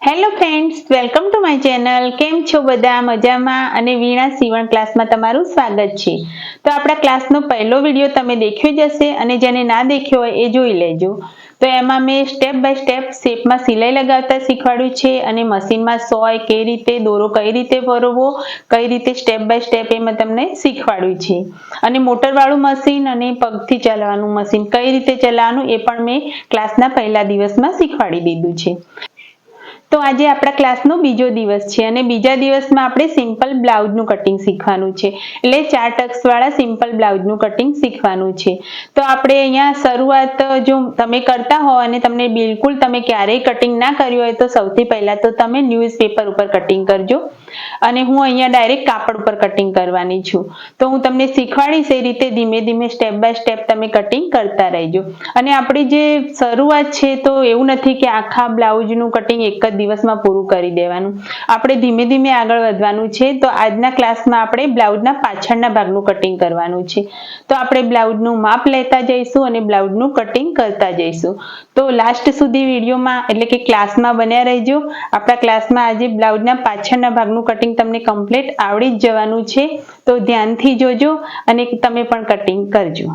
Hello friends, welcome to my channel. કેમ છો બધા? મજામાં? અને વીણા સીવણ ક્લાસમાં તમારું સ્વાગત છે. તો આપણા ક્લાસનો પહેલો વિડીયો તમે દેખ્યો જ હશે અને જેને ના દેખ્યો હોય એ જોઈ લેજો. તો એમાં મેં સ્ટેપ બાય સ્ટેપ શેપમાં સિલાઈ લગાવતા શીખવાડ્યું છે અને મશીનમાં સોય કઈ રીતે, દોરો કઈ રીતે ભરવો, કઈ રીતે સ્ટેપ બાય સ્ટેપ એમાં તમને શીખવાડ્યું છે. અને મોટરવાળું મશીન અને પગથી ચલાવવાનું મશીન કઈ રીતે ચલાવવાનું એ પણ મેં ક્લાસના પહેલા દિવસમાં શીખવાડી દીધું છે. તો આજે આપણા ક્લાસનો બીજો દિવસ છે અને બીજા દિવસમાં આપણે સિમ્પલ બ્લાઉઝનું કટિંગ શીખવાનું છે. એટલે 4 ટક્સવાળા સિમ્પલ બ્લાઉઝનું કટિંગ શીખવાનું છે. તો આપણે અહીંયા શરૂઆત જો તમે કરતા હો અને તમને બિલકુલ તમે ક્યારેય કટિંગ ના કર્યું હોય તો સૌથી પહેલાં તો તમે ન્યૂઝપેપર ઉપર કટિંગ કરજો. અને હું અહીંયા ડાયરેક્ટ કાપડ ઉપર કટિંગ કરવાની છું. તો હું તમને શીખવાડીશ એ રીતે ધીમે ધીમે સ્ટેપ બાય સ્ટેપ તમે કટિંગ કરતા રહેજો. અને આપણી જે શરૂઆત છે તો એવું નથી કે આખા બ્લાઉઝનું કટિંગ એક જ દિવસમાં પૂરું કરી દેવાનું. આપણે ધીમે ધીમે આગળ વધવાનું છે. તો આજના ક્લાસમાં આપણે બ્લાઉઝના પાછળના ભાગનું કટિંગ કરવાનું છે. તો આપણે બ્લાઉઝનું માપ લેતા જઈશું અને બ્લાઉઝનું કટિંગ કરતા જઈશું. તો લાસ્ટ સુધી વિડીયોમાં એટલે કે ક્લાસમાં બન્યા રહેજો. આપણા ક્લાસમાં આજે બ્લાઉઝના પાછળના ભાગનું કટિંગ તમને કમ્પ્લીટ આવડી જ જવાનું છે. તો ધ્યાનથી જોજો અને તમે પણ કટિંગ કરજો.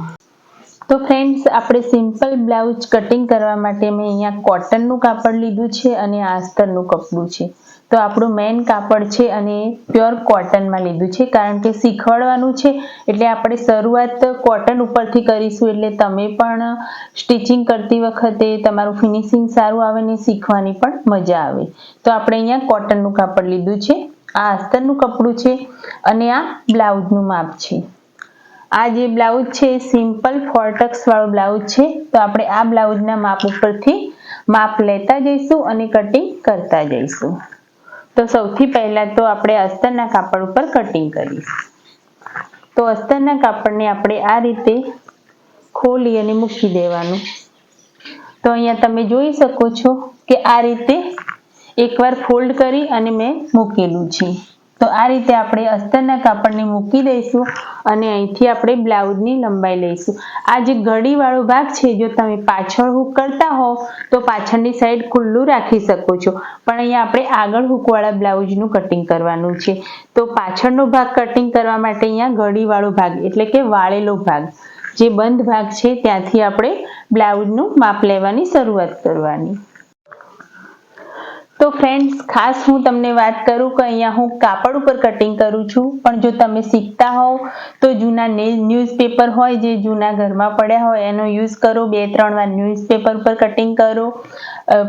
તો ફ્રેન્ડ્સ, આપણે સિમ્પલ બ્લાઉઝ કટિંગ કરવા માટે મેં અહીંયા કોટનનું કાપડ લીધું છે અને આસ્તરનું કપડું છે. તો આપણું મેઇન કાપડ છે અને પ્યોર કોટનમાં લીધું છે કારણ કે શીખવાડવાનું છે એટલે આપણે શરૂઆત કોટન ઉપરથી કરીશું. એટલે તમે પણ સ્ટિચિંગ કરતી વખતે તમારું ફિનિશિંગ સારું આવે ને શીખવાની પણ મજા આવે. તો આપણે અહીંયા કોટનનું કાપડ લીધું છે, આ આસ્તરનું કપડું છે અને આ બ્લાઉઝનું માપ છે. આ જે બ્લાઉઝ છે સિમ્પલ 4 ટક્સ વાળો બ્લાઉઝ છે. તો આપણે આ બ્લાઉઝના માપ ઉપરથી માપ લેતા જઈશું અને કટિંગ કરતા જઈશું. તો સૌથી પહેલા તો આપણે અસ્તરના કાપડ ઉપર કટિંગ કરીશું. તો અસ્તરના કાપડને આપણે આ રીતે ખોલી અને મૂકી દેવાનું. તો અહીંયા તમે જોઈ શકો છો કે આ રીતે એકવાર ફોલ્ડ કરી અને મેં મૂકેલું છે. તો આ રીતે આપણે અસ્તરના કાપડને મૂકી દઈશું અને અહીંથી આપણે બ્લાઉઝની લંબાઈ લઈશું. આ જે ગળીવાળો ભાગ છે જો તમે પાછળ હૂક કરતા હો તો પાછળની સાઈડ ખુલ્લું રાખી શકો છો. પણ અહીંયા આપણે આગળ હૂકવાળા બ્લાઉઝનું કટિંગ કરવાનું છે. તો પાછળનો ભાગ કટિંગ કરવા માટે અહીંયા ગળીવાળો ભાગ એટલે કે વાળેલો ભાગ જે બંધ ભાગ છે ત્યાંથી આપણે બ્લાઉઝનું માપ લેવાની શરૂઆત કરવાની. તો ફ્રેન્ડ્સ, ખાસ હું તમને વાત કરું કે અહીંયા હું કાપડ ઉપર કટિંગ કરું છું. પણ જો તમે શીખતા હોવ તો જૂના ન્યૂઝપેપર હોય જે જૂના ઘરમાં પડ્યા હોય એનો યુઝ કરો. 2-3 વાર ન્યૂઝપેપર ઉપર કટિંગ કરો.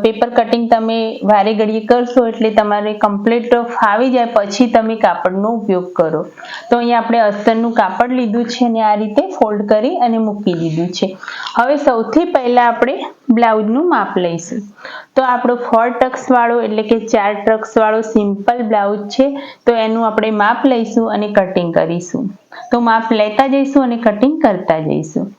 પેપર કટિંગ તમે વારે ઘડીએ કરશો એટલે તમારે કમ્પ્લીટ ફાવી જાય પછી તમે કાપડનો ઉપયોગ કરો. તો અહીંયા આપણે અસ્તરનું કાપડ લીધું છે અને આ રીતે ફોલ્ડ કરી અને મૂકી દીધું છે. હવે સૌથી પહેલા આપણે બ્લાઉઝનું માપ લઈશું. તો આપણો 4 ટક્સ વાળો એટલે કે 4 ટક્સ વાળો સિમ્પલ બ્લાઉઝ છે. તો એનું આપણે માપ લઈશું અને કટિંગ કરીશું. તો માપ લેતા જઈશું અને કટિંગ કરતા જઈશું.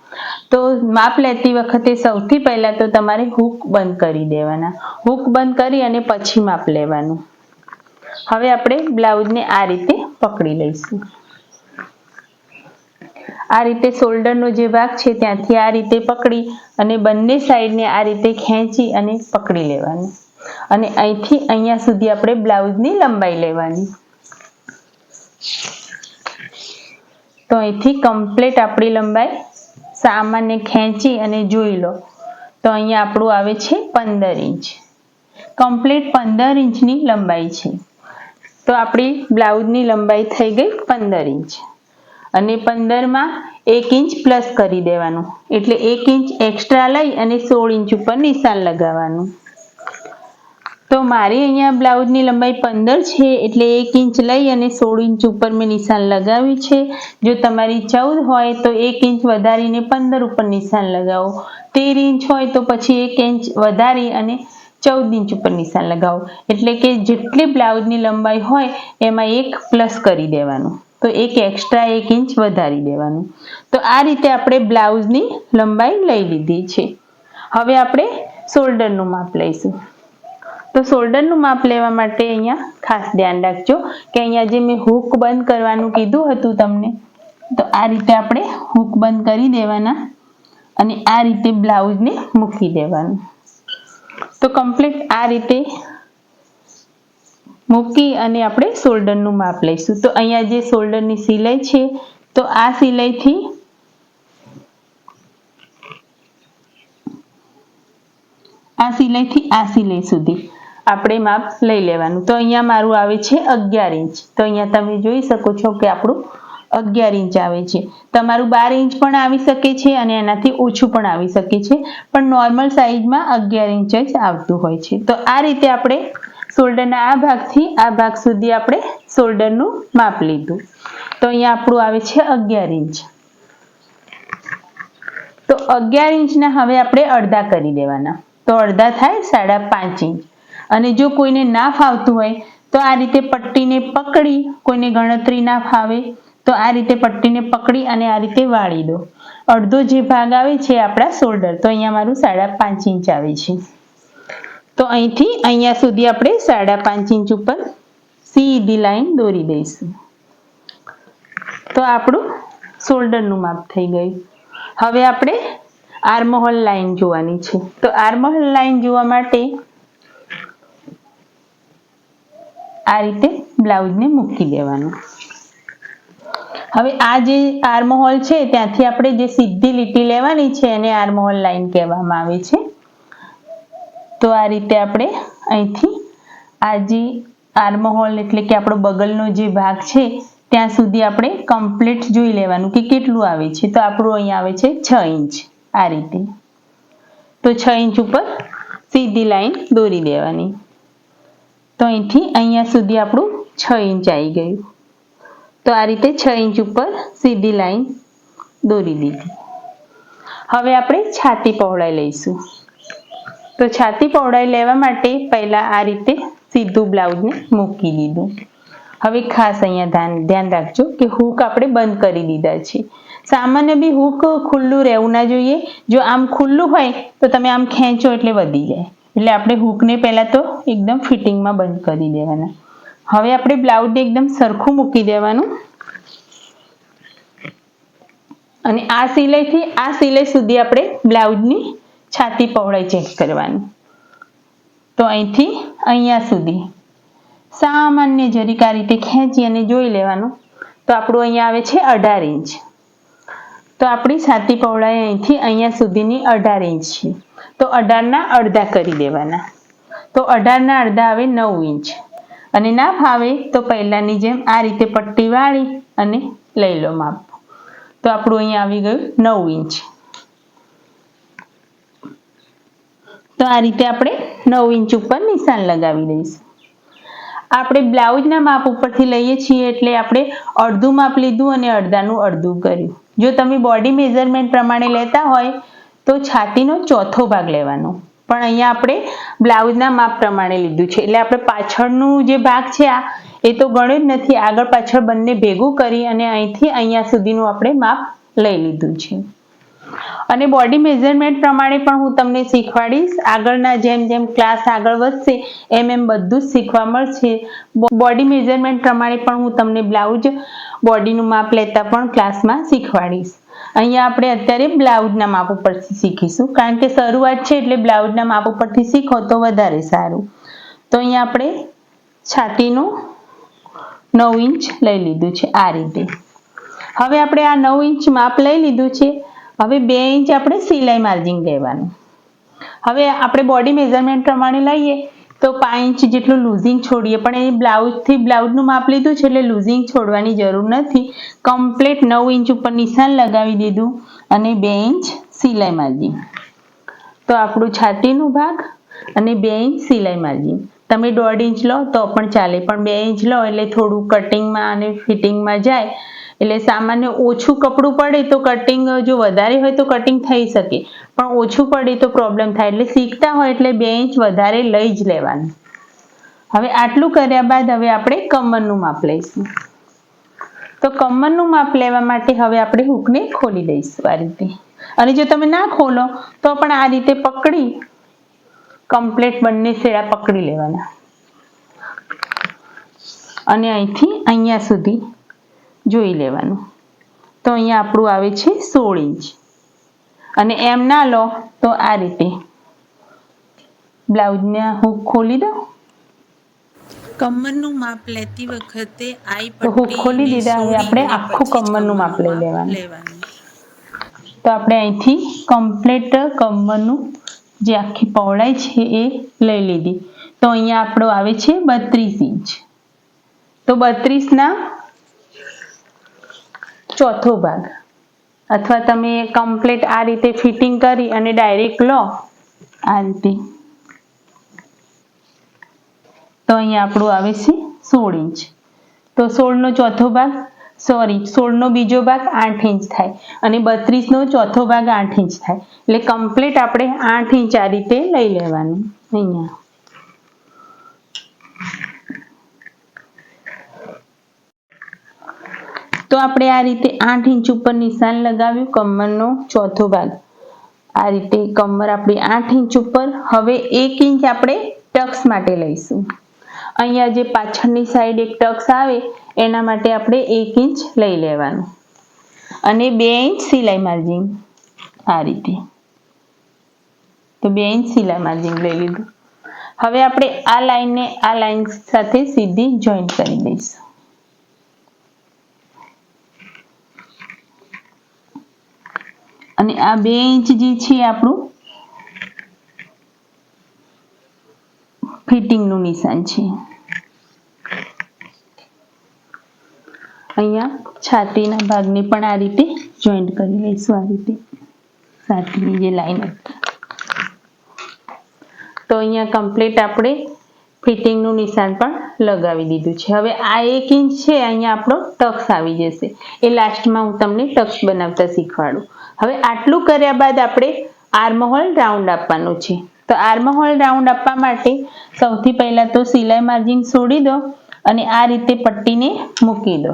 તો માપ લેતી વખતે સૌથી પહેલા તો તમારે હૂક બંધ કરી દેવાના. હૂક બંધ કરી અને પછી માપ લેવાનું. હવે આપણે બ્લાઉઝને આ રીતે પકડી લઈશું. આ રીતે શોલ્ડરનો જે ભાગ છે ત્યાંથી આ રીતે પકડી અને બંને સાઈડને આ રીતે ખેંચી અને પકડી લેવાનું. અને અહીંથી અહીંયા સુધી આપણે બ્લાઉઝની લંબાઈ લેવાની. તો અહીંથી કમ્પ્લીટ આપણી લંબાઈ સામાન્ય ખેંચી અને જોઈ લો. તો અહીંયા આપણું આવે છે 15 ઇંચ. કમ્પ્લીટ 15 ઇંચની લંબાઈ છે. તો આપણી બ્લાઉઝની લંબાઈ થઈ ગઈ 15 ઇંચ. અને 15માં 1 ઇંચ પ્લસ કરી દેવાનું. એટલે 1 ઇંચ એક્સ્ટ્રા લઈ અને 16 ઇંચ ઉપર નિશાન લગાવવાનું. તો મારી અહીંયા બ્લાઉઝની લંબાઈ 15 છે એટલે 1 ઇંચ લઈ અને 16 ઇંચ ઉપર મેં નિશાન લગાવ્યું છે. જો તમારી 14 હોય તો 1 ઇંચ વધારીને 15 ઉપર નિશાન લગાવો. 13 ઇંચ હોય તો પછી 1 ઇંચ વધારી અને 14 ઇંચ ઉપર નિશાન લગાવો. એટલે કે જેટલી બ્લાઉઝની લંબાઈ હોય એમાં 1 પ્લસ કરી દેવાનું. તો 1 એક્સ્ટ્રા 1 ઇંચ વધારી દેવાનું. તો આ રીતે આપણે બ્લાઉઝની લંબાઈ લઈ લીધી છે. હવે આપણે શોલ્ડરનું માપ લઈશું. તો શોલ્ડરનું માપ લેવા માટે અહીંયા ખાસ ધ્યાન રાખજો કે અહીંયા જે મેં હૂક બંધ કરવાનું કીધું હતું તમને, તો આ રીતે આપણે હૂક બંધ કરી દેવાના અને આ રીતે બ્લાઉઝને મૂકી દેવાનું. તો કમ્પ્લીટ આ રીતે મૂકી અને આપણે શોલ્ડરનું માપ લઈશું. તો અહીંયા જે શોલ્ડરની સિલાઈ છે તો આ સિલાઈથી આ સિલાઈ સુધી આપણે માપ લઈ લેવાનું. તો અહીંયા મારું આવે છે 11 ઇંચ. તો અહીંયા તમે જોઈ શકો છો કે આપણું 11 ઇંચ આવે છે. તમારું 12 ઇંચ પણ આવી શકે છે અને એનાથી ઓછું પણ આવી શકે છે, પણ નોર્મલ સાઈઝમાં 11 ઇંચ જ આવતું હોય છે. તો આ રીતે આપણે શોલ્ડરના આ ભાગથી આ ભાગ સુધી આપણે શોલ્ડરનું માપ લીધું. તો અહીંયા આપણું આવે છે 11 ઇંચ. તો 11 ઇંચના હવે આપણે અડધા કરી દેવાના. તો અડધા થાય 5.5 ઇંચ. અને જો કોઈને ના ફાવતું હોય તો આ રીતે પટ્ટીને પકડી, કોઈને ગણતરી ના ફાવે તો આ રીતે પટ્ટીને પકડી અને આ રીતે વાળી દો. અડધો જે ભાગ આવે છે આપણા શોલ્ડર, તો અહીંયા મારું 5.5 ઇંચ આવે છે. તો અહીંથી અહીંયા સુધી આપણે 5.5 ઇંચ ઉપર સીધી લાઈન દોરી દઈશું. તો આપણું શોલ્ડરનું માપ થઈ ગયું. હવે આપણે આર્મહોલ લાઈન જોવાની છે. તો આર્મહોલ લાઈન જોવા માટે આ રીતે બ્લાઉઝને મૂકી દેવાનું. હવે આ જે આર્મહોલ છે ત્યાંથી આપણે જે સીધી લીટી લેવાની છે એને આર્મહોલ લાઈન કહેવામાં આવે છે. તો આ રીતે આપણે અહીંથી આ જે આર્મહોલ એટલે કે આપણો બગલનો જે ભાગ છે ત્યાં સુધી આપણે કમ્પ્લીટ જોઈ લેવાનું કે કેટલું આવે છે. તો આપણું અહીંયા આવે છે 6 ઇંચ આ રીતે. તો 6 ઇંચ ઉપર સીધી લાઈન દોરી દેવાની. તો અહીંથી અહીંયા સુધી આપણું 6 ઇંચ આવી ગયું. તો આ રીતે 6 ઇંચ ઉપર સીધી લાઈન દોરી દીધી. હવે આપણે છાતી પહોળાઈ લઈશું. તો છાતી પહોળાઈ લેવા માટે પહેલા આ રીતે સીધું બ્લાઉઝને મૂકી દીધું. હવે ખાસ અહીંયા ધ્યાન રાખજો કે હૂક આપણે બંધ કરી દીધા છે. સામાન્ય બી હૂક ખુલ્લું રહેવું ના જોઈએ. જો આમ ખુલ્લું હોય તો તમે આમ ખેંચો એટલે વધી જાય. એટલે આપણે હૂકને પહેલા તો એકદમ ફિટિંગમાં બંધ કરી દેવાના. હવે આપણે બ્લાઉઝને એકદમ સરખું મૂકી દેવાનું અને આ સિલાઈથી આ સિલાઈ સુધી આપણે બ્લાઉઝની છાતી પહોળાઈ ચેક કરવાની. તો અહીંથી અહીંયા સુધી સામાન્ય જરીક આ રીતે ખેંચી અને જોઈ લેવાનું. તો આપણું અહીંયા આવે છે 18 ઇંચ. તો આપણી છાતી પહોળાઈ અહીંથી અહીંયા સુધીની 18 ઇંચ છે. તો 18ના અડધા કરી દેવાના. તો 18ના અડધા આવે 9 ઇંચ. અને ના ફાવે તો પહેલાની જેમ આ રીતે પટ્ટી વાળી અને લઈ લો માપ. તો આપણું અહીંયા આવી ગયું 9 ઇંચ. તો આ રીતે આપણે 9 ઇંચ ઉપર નિશાન લગાવી દઈશું. આપણે બ્લાઉઝના માપ ઉપરથી લઈએ છીએ એટલે આપણે અડધું માપ લીધું અને અડધાનું અડધું કર્યું. જો તમે બોડી મેઝરમેન્ટ પ્રમાણે લેતા હોય તો છાતીનો ચોથો ભાગ લેવાનો, પણ અહીંયા આપણે બ્લાઉઝના માપ પ્રમાણે લીધું છે એટલે આપણે પાછળનું જે ભાગ છે એ તો ગણ્યું જ નથી. આગળ પાછળ બંને ભેગું કરી અને અહીંથી અહીંયા સુધીનું આપણે માપ લઈ લીધું છે. અને બોડી મેઝરમેન્ટ પ્રમાણે પણ હું તમને શીખવાડીશ. આગળના જેમ જેમ ક્લાસ આગળ વધશે એમ બધું જ શીખવા મળશે. બોડી મેઝરમેન્ટ પ્રમાણે પણ હું તમને બ્લાઉઝ બોડીનું માપ લેતા પણ ક્લાસમાં શીખવાડીશ. અહીંયા આપણે અત્યારે બ્લાઉઝના માપ ઉપરથી શીખીશું, કારણ કે શરૂઆત છે એટલે બ્લાઉઝના માપ ઉપરથી શીખો તો વધારે સારું. તો અહીંયા આપણે છાતીનું 9 ઇંચ લઈ લીધું છે આ રીતે. હવે આપણે આ 9 ઇંચ માપ લઈ લીધું છે. હવે 2 ઇંચ આપણે સિલાઈ માર્જિન લેવાનું. હવે આપણે બોડી મેઝરમેન્ટ પ્રમાણે લઈએ તો 5 ઇંચ જેટલું લૂઝિંગ છોડીએ, પણ એ બ્લાઉઝથી બ્લાઉઝનું માપ લીધું છે એટલે લૂઝિંગ છોડવાની જરૂર નથી. કમ્પ્લીટ 9 ઇંચ ઉપર નિશાન લગાવી દીધું અને 2 ઇંચ સિલાઈ માર્જિન. તો આપણું છાતીનો ભાગ અને 2 ઇંચ સિલાઈ માર્જિન. તમે 1.5 ઇંચ લો તો પણ ચાલે, પણ 2 ઇંચ લો એટલે થોડું કટિંગમાં અને ફિટિંગમાં જાય. એટલે સામાન્ય ઓછું કપડું પડે તો કટિંગ જો વધારે હોય તો કટિંગ થઈ શકે, પણ ઓછું પડે તો પ્રોબ્લેમ થાય. એટલે શીખતા હોય એટલે 2 ઇંચ વધારે લઈ જ લેવાનું. હવે આટલું કર્યા બાદ હવે આપણે કમરનું માપ લઈશું. તો કમરનું માપ લેવા માટે હવે આપણે હૂકને ખોલી દઈશું આ રીતે. અને જો તમે ના ખોલો તો પણ આ રીતે પકડી કમ્પ્લીટ બંને છેડા પકડી લેવાના અને અહીંથી અહીંયા સુધી જોઈ લેવાનું. તો અહીંયા આપણું આવે છે 16 ઇંચ. અને એમ ના લો તો આ રીતે બ્લાઉઝને હૂક ખોલી દો કમરનું માપ લેતી વખતે આઈ તો હૂક ખોલી પટ્ટીને દીધા. હવે આપણે છોડી અને આખું પછી જ કમરનું માપ લઈ લેવાનું. લેવાનું. તો આપણે અહીંથી કમ્પ્લીટ કમરનું જે આખી પહોળાઈ છે એ લઈ લીધી. તો અહીંયા આપણો આવે છે 32 ઇંચ. તો 32ના ચોથો ભાગ, અથવા તમે કમ્પ્લીટ આ રીતે ફિટિંગ કરી અને ડાયરેક્ટ લો આ રીતે. તો અહીંયા આપણું આવે છે 16 ઇંચ. તો 16નો ચોથો ભાગ, સોરી 16નો બીજો ભાગ 8 ઇંચ થાય અને 32નો ચોથો ભાગ 8 ઇંચ થાય. એટલે કમ્પ્લીટ આપણે 8 ઇંચ આ રીતે લઈ લેવાનું. અહીંયા તો આપણે આ રીતે 8 ઇંચ ઉપર નિશાન લગાવ્યું. કમરનો ચોથો ભાગ આ રીતે, કમર આપણી 8 ઇંચ ઉપર. હવે 1 ઇંચ આપણે ટક્સ માટે લઈશું. અહીંયા જે પાછળની સાઈડ એક ટક્સ આવે એના માટે આપણે 1 ઇંચ લઈ લેવાનું અને 2 ઇંચ સિલાઈ માર્જિન આ રીતે. તો 2 ઇંચ સિલાઈ માર્જિન લઈ લીધું. હવે આપણે આ લાઈનને આ લાઈન સાથે સીધી જોઈન્ટ કરી દઈશું. અને આ 2 ઇંચ જે છે આપણું ફિટિંગનું નિશાન છે. અહીંયા છાતીના ભાગને પણ આ રીતે જોઈન્ટ કરી લઈશું. આ રીતે છાતીની જે લાઈન હતી. તો અહીંયા કમ્પ્લીટ આપણે ફિટિંગનું નિશાન પણ લગાવી દીધું છે. હવે આ 1 ઇંચ છે અહીંયા આપણો ટક્સ આવી જશે. એ લાસ્ટમાં હું તમને ટક્સ બનાવતા શીખવાડું. હવે આટલું કર્યા બાદ આપણે આર્મહોલ રાઉન્ડ આપવાનું છે. તો આર્મહોલ રાઉન્ડ આપવા માટે સૌથી પહેલા તો સિલાઈ માર્જિન છોડી દો અને આ રીતે પટ્ટીને મૂકી દો.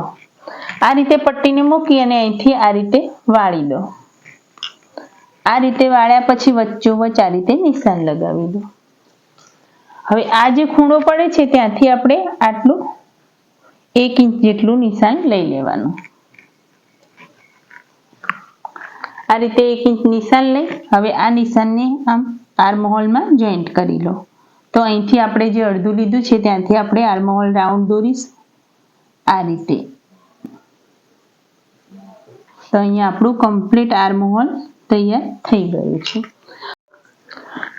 આ રીતે પટ્ટીને મૂકી અને અહીંથી આ રીતે વાળી દો. આ રીતે વાળ્યા પછી વચ્ચોવચ્ચ આ રીતે નિશાન લગાવી દો. હવે આ જે ખૂણો પડે છે ત્યાંથી આપણે આટલું 1 ઇંચ જેટલું નિશાન લઈ લેવાનું. આ રીતે 1 ઇંચ નિશાન લઈ હવે આ નિશાનને આમ આર્મહોલમાં જોઈન્ટ કરી લો. તો અહીંથી આપણે જે અડધું લીધું છે ત્યાંથી આપણે આર્મહોલ રાઉન્ડ દોરીશું આ રીતે. તો અહીંયા આપણું કમ્પ્લીટ આર્મહોલ તૈયાર થઈ ગયું છે.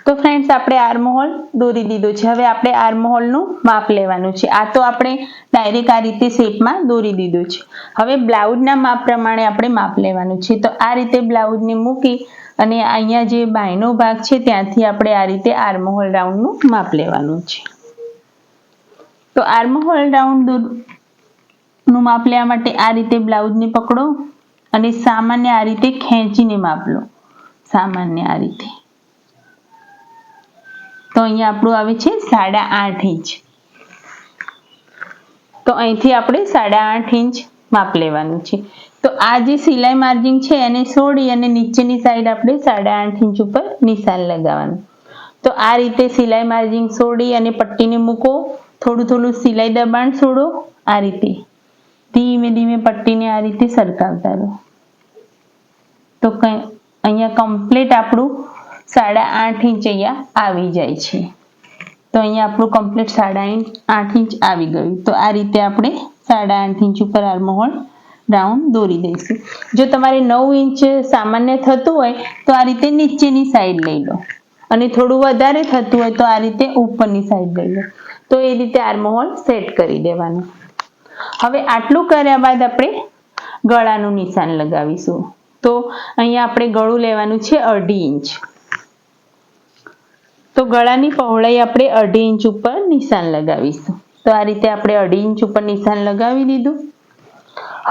તો ફ્રેન્ડ્સ આપણે આર્મહોલ દોરી દીધો છે. હવે આપણે આર્મહોલનું માપ લેવાનું છે. આ તો આપણે ડાયરેક્ટ આ રીતે શેપમાં દોરી દીધું છે. હવે બ્લાઉઝના માપ પ્રમાણે આપણે માપ લેવાનું છે. તો આ રીતે બ્લાઉઝને મૂકી અને અહીંયા જે બાયનો ભાગ છે ત્યાંથી આપણે આ રીતે આર્મહોલ રાઉન્ડનું માપ લેવાનું છે. તો આર્મહોલ રાઉન્ડનું માપ લેવા માટે આ રીતે બ્લાઉઝને પકડો અને સામાન્ય આ રીતે ખેંચીને માપ લો. સામાન્ય આ રીતે. તો અહીંયા આપણું આવે છે 8.5 ઇંચ. તો અહીંથી આપણે 8.5 ઇંચ માપ લેવાનું છે. તો આ જે સિલાઈ માર્જિન છે એને છોડી અને નીચેની સાઈડ આપણે 8.5 ઇંચ ઉપર નિશાન લગાવવાનું. તો આ રીતે સિલાઈ માર્જિન છોડી અને પટ્ટીને મૂકો. થોડું થોડું સિલાઈ દબાણ છોડો. આ રીતે ધીમે ધીમે પટ્ટીને આ રીતે સરકાવતા રહો. તો અહીંયા કમ્પ્લીટ આપણું 8.5 ઇંચ અહીંયા આવી જાય છે. તો અહીંયા આપણું કમ્પ્લીટ 8.5 ઇંચ આવી ગયું. તો આ રીતે આપણે 8.5 ઇંચ ઉપર આર્મહોલ રાઉન્ડ દોરી દઈશું. જો તમારે 9 ઇંચ સામાન્ય થતું હોય તો આ રીતે નીચેની સાઈડ લઈ લો અને થોડું વધારે થતું હોય તો આ રીતે ઉપરની સાઈડ લઈ લો. તો એ રીતે આર્મહોલ સેટ કરી દેવાનું. હવે આટલું કર્યા બાદ આપણે ગળાનું નિશાન લગાવીશું. તો અહીંયા આપણે ગળું લેવાનું છે 1.5 ઇંચ. તો ગળાની પહોળાઈ આપણે 1.5 ઇંચ ઉપર નિશાન લગાવીશું. તો આ રીતે આપણે 1.5 ઇંચ ઉપર નિશાન લગાવી દીધું.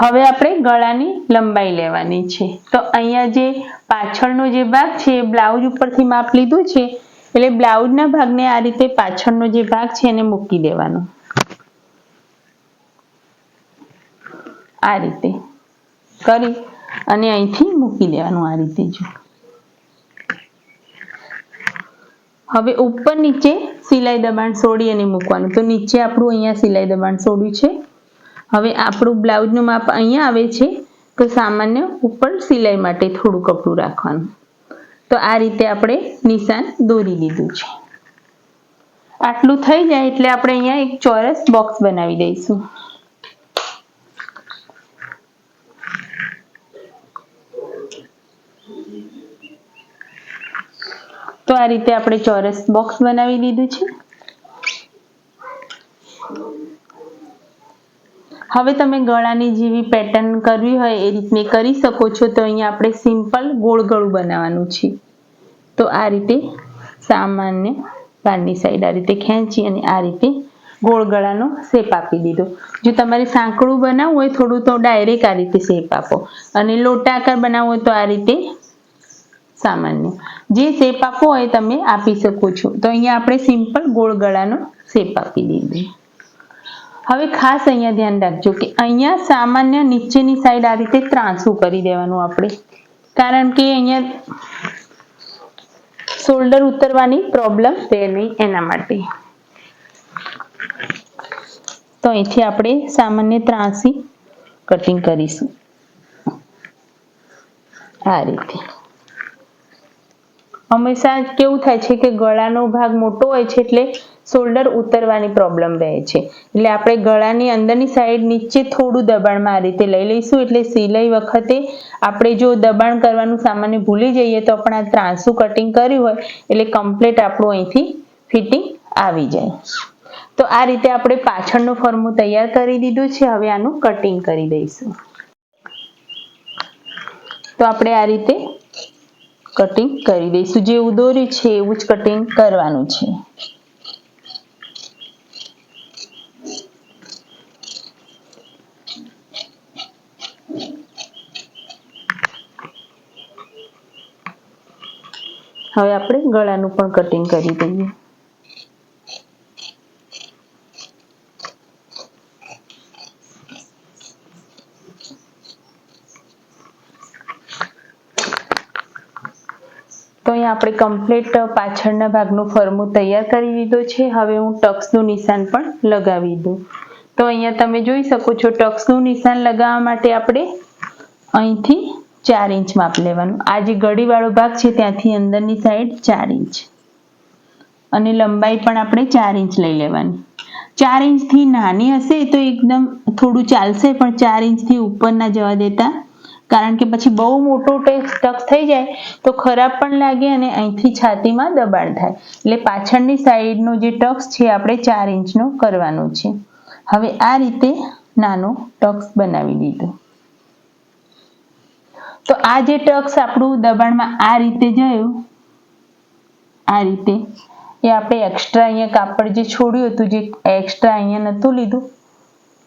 હવે આપણે ગળાની લંબાઈ લેવાની છે. તો અહીંયા જે પાછળનો જે ભાગ છે એ બ્લાઉઝ ઉપરથી માપ લીધું છે એટલે બ્લાઉઝના ભાગને આ રીતે પાછળનો જે ભાગ છે એને મૂકી દેવાનો. આ રીતે કરી અને અહીંથી મૂકી દેવાનું. આ રીતે જો. હવે ઉપર નીચે સિલાઈ દબાણ છોડી અને મૂકવાનું. તો નીચે આપણું અહીંયા સિલાઈ દબાણ છોડ્યું છે. હવે આપણું બ્લાઉઝનું માપ અહીંયા આવે છે તો સામાન્ય ઉપર સિલાઈ માટે થોડું કપડું રાખવાનું. તો આ રીતે આપણે નિશાન દોરી દીધું છે. આટલું થઈ જાય એટલે આપણે અહીંયા એક ચોરસ બોક્સ બનાવી દઈશું. તો આ રીતે આપણે ચોરસ બોક્સ બનાવી દીધું છે. હવે તમે ગળાની જેવી પેટર્ન કરવી હોય એ રીતની કરી શકો છો. તો અહીંયા આપણે સિમ્પલ ગોળ ગળું બનાવવાનું છે. તો આ રીતે સામાન્ય બહારની સાઈડ આ રીતે ખેંચી અને આ રીતે ગોળ ગળાનો શેપ આપી દીધો. જો તમારે સાંકડું બનાવવું હોય થોડું તો ડાયરેક્ટ આ રીતે શેપ આપો, અને લોટા આકાર બનાવવો હોય તો આ રીતે સામાન્ય જે શેપ આપવો હોય તમે આપી શકો છો. તો અહીંયા આપણે સિમ્પલ ગોળ ગળાનો શેપ આપી દીધો. હવે ખાસ અહીંયા ધ્યાન રાખજો કે અહીંયા સામાન્ય નીચેની સાઈડ આ રીતે ત્રાંસું કરી દેવાનું આપણે, કારણ કે અહીંયા શોલ્ડર ઉતરવાની પ્રોબ્લેમ રહે નહીં એના માટે. તો અહીંથી આપણે સામાન્ય ત્રાંસી કટિંગ કરીશું આ રીતે. હંમેશા કેવું થાય છે કે ગળાનો ભાગ મોટો હોય છે એટલે શોલ્ડર ઉતરવાની પ્રોબ્લેમ રહે છે, એટલે આપણે ગળાની અંદરની સાઈડ નીચે થોડું દબાણમાં આ રીતે લઈ લઈશું. એટલે સિલાઈ વખતે આપણે જો દબાણ કરવાનું સામાન્ય ભૂલી જઈએ તો પણ આ ત્રાંસું કટિંગ કર્યું હોય એટલે કમ્પ્લીટ આપણું અહીંથી ફિટિંગ આવી જાય. તો આ રીતે આપણે પાછળનો ફરમો તૈયાર કરી દીધો છે. હવે આનું કટિંગ કરી દઈશું. તો આપણે આ રીતે કટિંગ કરી દઈશું. જેવું દોર્યું છે એવું જ કટિંગ કરવાનું છે. હવે આપણે ગળાનું પણ કટિંગ કરી દઈએ. તો અહીંયા આપણે કમ્પ્લીટ પાછળના ભાગનો ફરમો તૈયાર કરી દીધો છે. હવે હું ટક્સનું નિશાન પણ લગાવી દઉં. તો અહીંયા તમે જોઈ શકો છો ટક્સનું નિશાન લગાવવા માટે આપણે અહીંથી 4 ઇંચ માપ લેવાનું. આ જે ગળીવાળો ભાગ છે ત્યાંથી અંદરની સાઈડ 4 ઇંચ, અને લંબાઈ પણ આપણે 4 ઇંચ લઈ લેવાની. 4 ઇંચથી નાની હશે તો એકદમ થોડું ચાલશે, પણ 4 ઇંચથી ઉપર ના જવા દેતા, કારણ કે પછી બહુ મોટો ટક્સ થઈ જાય તો ખરાબ પણ લાગે અને અહીંથી છાતીમાં દબાણ થાય. એટલે પાછળની સાઈડનો જે ટક્સ છે આપણે 4 ઇંચનો કરવાનો છે. હવે આ રીતે નાનો ટક્સ બનાવી દીધો. તો આ જે ટક્સ આપણું દબાણમાં આ રીતે ગયું, આ રીતે એ આપણે એક્સ્ટ્રા અહીંયા કાપડ જે છોડ્યું હતું, જે એક્સ્ટ્રા અહીંયા નહોતું લીધું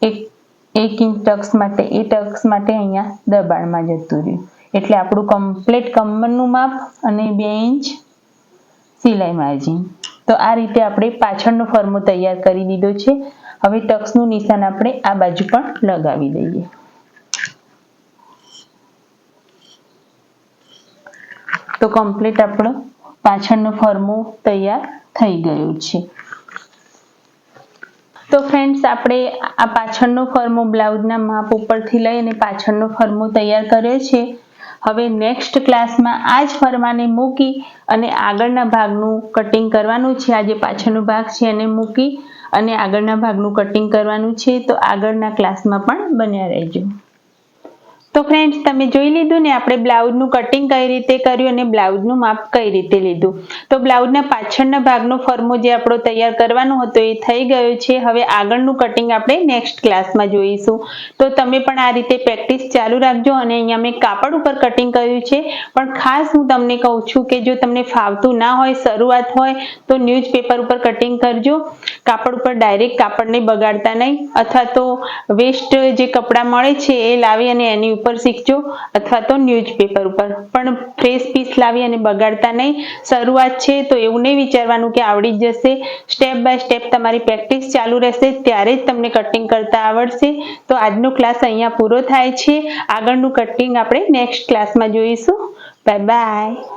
1 ઇંચ ટક્સ માટે, એ ટક્સ માટે અહીંયા દબાણમાં જતું રહ્યું. એટલે આપણું કમ્પ્લીટ કમરનું માપ અને 2 ઇંચ સિલાઈ માર્જિન. તો આ રીતે આપણે પાછળનો ફરમો તૈયાર કરી દીધો છે. હવે ટક્સનું નિશાન આપણે આ બાજુ પણ લગાવી દઈએ. તો કમ્પ્લીટ આપણો પાછળનો ફરમો તૈયાર થઈ ગયો છે. તો ફ્રેન્ડ્સ આપણે આ પાછળનો ફરમો બ્લાઉઝના માપ ઉપરથી લઈ અને પાછળનો ફરમો તૈયાર કર્યો છે. હવે નેક્સ્ટ ક્લાસમાં આ જ ફરમાને મૂકી અને આગળના ભાગનું કટિંગ કરવાનું છે. આ જે પાછળનો ભાગ છે એને મૂકી અને આગળના ભાગનું કટિંગ કરવાનું છે. તો આગળના ક્લાસમાં પણ બન્યા રહેજો. તો ફ્રેન્ડ્સ તમે જોઈ લીધું ને આપણે બ્લાઉઝનું કટિંગ કઈ રીતે કર્યું અને બ્લાઉઝનું માપ કઈ રીતે લીધું. તો બ્લાઉઝના પાછળના ભાગનો ફરમો જે આપણો તૈયાર કરવાનો હતો એ થઈ ગયો છે. હવે આગળનું કટિંગ આપણે નેક્સ્ટ ક્લાસમાં જોઈશું. તો તમે પણ આ રીતે પ્રેક્ટિસ ચાલુ રાખજો. અને અહીંયા મેં કાપડ ઉપર કટિંગ કર્યું છે, પણ ખાસ હું તમને કહું છું કે જો તમને ફાવતું ના હોય, શરૂઆત હોય, તો ન્યૂઝપેપર ઉપર કટિંગ કરજો. કાપડ ઉપર ડાયરેક્ટ કાપડને બગાડતા નહીં, અથવા તો વેસ્ટ જે કપડાં મળે છે એ લાવી અને એની ઉપર શીખજો, અથવા તો ન્યૂઝપેપર ઉપર પણ ફ્રેશ પીસ લાવી અને બગાડતા નહીં. શરૂઆત છે તો એવું નહીં વિચારવાનું કે આવડી જ જશે. સ્ટેપ બાય સ્ટેપ તમારી પ્રેક્ટિસ ચાલુ રહેશે ત્યારે જ તમને કટિંગ કરતા આવડશે. તો આજનો ક્લાસ અહીંયા પૂરો થાય છે. આગળનું કટિંગ આપણે નેક્સ્ટ ક્લાસમાં જોઈશું. Bye bye.